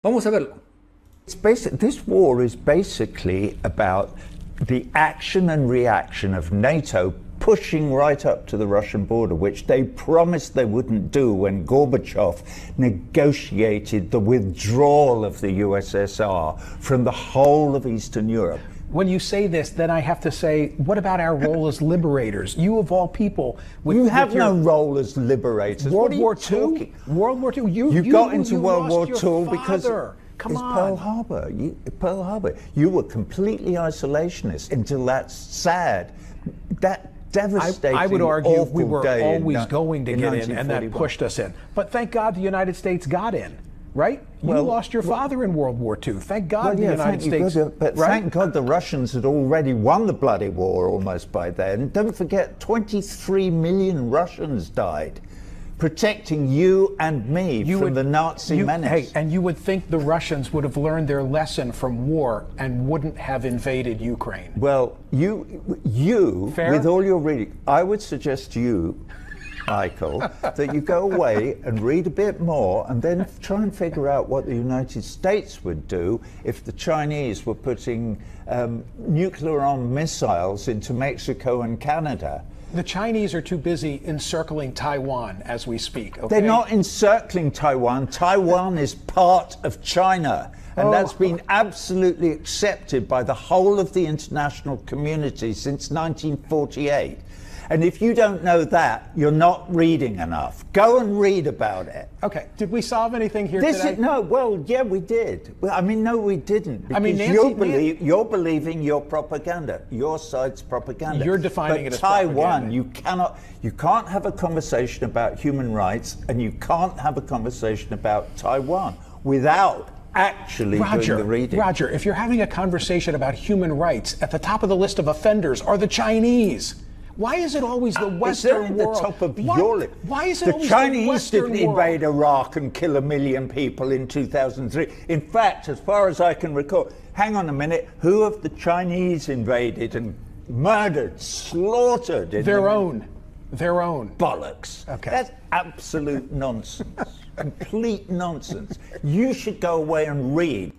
Vamos a verlo. This war is basically about the action and reaction of NATO pushing right up to the Russian border, which they promised they wouldn't do when Gorbachev negotiated the withdrawal of the USSR from the whole of Eastern Europe. When you say this, then I have to say, what about our role as liberators? You of all people, you have no role as liberators. World War II. World War II. You got into World War II because Come on. Pearl Harbor. Pearl Harbor. You were completely isolationist until that sad, that devastating. I would argue we awful were day always going to get in, and that pushed us in. But thank God the United States got in. Right? You lost your father in World War II. Thank God the United States. But thank God the Russians had already won the bloody war almost by then. Don't forget, 23 million Russians died protecting you and me from the Nazi menace. Hey, and you would think the Russians would have learned their lesson from war and wouldn't have invaded Ukraine. Well, you Fair? With all your reading, I would suggest to you, Michael, that you go away and read a bit more and then try and figure out what the United States would do if the Chinese were putting nuclear-armed missiles into Mexico and Canada. The Chinese are too busy encircling Taiwan as we speak. Okay? They're not encircling Taiwan. Taiwan is part of China. And that's been absolutely accepted by the whole of the international community since 1948. And if you don't know that, you're not reading enough. Go and read about it. Okay. Did we solve anything here today? Yeah, we did. Well, no, we didn't. Because you're believing your propaganda, your side's propaganda. You're defining it as Taiwan, propaganda. you can't have a conversation about human rights, and you can't have a conversation about Taiwan without actually doing the reading. Roger, if you're having a conversation about human rights, at the top of the list of offenders are the Chinese. Why is it always the Western world? At the top of your list. Why is it the always Chinese the Western didn't world? invade Iraq and kill 1 million people in 2003. In fact, as far as I can recall, hang on a minute, who have the Chinese invaded and murdered, slaughtered? Their own. Bollocks. Okay. That's absolute nonsense. Complete nonsense. You should go away and read.